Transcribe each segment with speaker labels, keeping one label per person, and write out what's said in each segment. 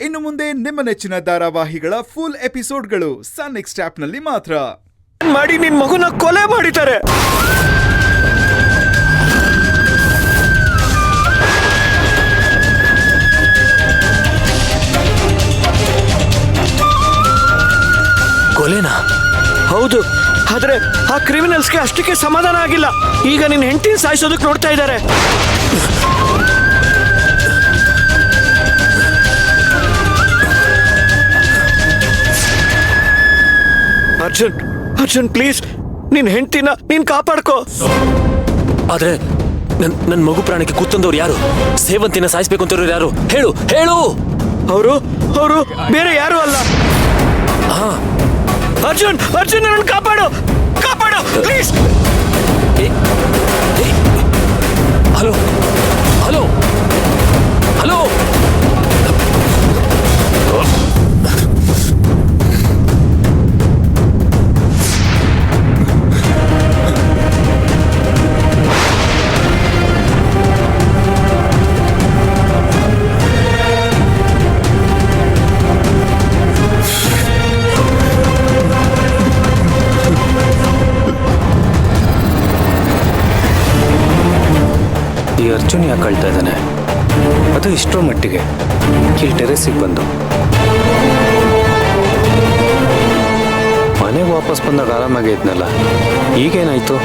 Speaker 1: ಇನ್ನು ಮುಂದೆ ನಿಮ್ಮ ನೆಚ್ಚಿನ ಧಾರಾವಾಹಿಗಳ ಫುಲ್ ಎಪಿಸೋಡ್ಗಳು ಸನ್ ನೆಕ್ಸ್ಟ್ ಆಪ್ನಲ್ಲಿ ಮಾತ್ರ.
Speaker 2: ಮಾಡಿ ನಿನ್ ಮಗುನ ಕೊಲೆ ಮಾಡಿದ್ದಾರೆ.
Speaker 3: ಕೊಲೆನಾ?
Speaker 2: ಹೌದು, ಆದ್ರೆ ಆ ಕ್ರಿಮಿನಲ್ಸ್ಗೆ ಅಷ್ಟಕ್ಕೆ ಸಮಾಧಾನ ಆಗಿಲ್ಲ. ಈಗ ನಿನ್ ಹೆಂಡತಿನ ಸಾಯಿಸೋದಕ್ಕೆ ನೋಡ್ತಾ ಇದ್ದಾರೆ. ಅರ್ಜುನ್, ಅರ್ಜುನ್ ಪ್ಲೀಸ್, ನಿನ್ ಹೆಂಡತಿನ ನೀನ್ ಕಾಪಾಡ್ಕೋ.
Speaker 3: ಆದ್ರೆ ನನ್ ಮಗು ಪ್ರಾಣಕ್ಕೆ ಕೂತಂದವ್ರು ಯಾರು? ಸೇವಂತಿನ ಸಾಯಿಸ್ಬೇಕು ಅಂತವ್ರು ಯಾರು? ಹೇಳು ಹೇಳು.
Speaker 2: ಅವರು ಬೇರೆ ಯಾರು ಅಲ್ಲ. ಅರ್ಜುನ್, ಅರ್ಜುನ್ ನನ್ನ ಕಾಪಾಡು, ಕಾಪಾಡು ಪ್ಲೀಸ್.
Speaker 3: Hello hello hello.
Speaker 4: ಈ ಅರ್ಜುನ್ ಯಾಕೆ ಕಳ್ತಾ ಇದ್ದಾನೆ? ಅದು ಇಷ್ಟೋ ಮಟ್ಟಿಗೆ ಇಲ್ಲಿ ಟೆರೆಸಿಗೆ ಬಂದು ಮನೆಗೆ ವಾಪಸ್ ಬಂದಾಗ ಆರಾಮಾಗೇ ಇದ್ನಲ್ಲ, ಈಗೇನಾಯ್ತು?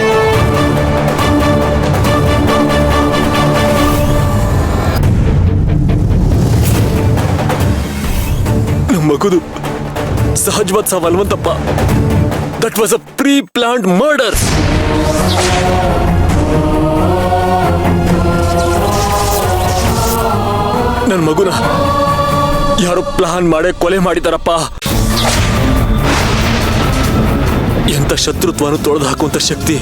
Speaker 3: ನಮ್ಮ ಮಗುದು ಸಹಜವಾದ ಸಾವಲ್ವಂತಪ್ಪ. That was a pre planned murder. ನನ್ನ ಮಗುನ ಯಾರೋ ಪ್ಲಾನ್ ಮಾಡೇ ಕೊಲೆ ಮಾಡಿದಾರಪ್ಪ. ಎಂತ ಶತ್ರುತ್ವನು ತೊಳೆದು ಹಾಕುವಂತ ಶಕ್ತಿ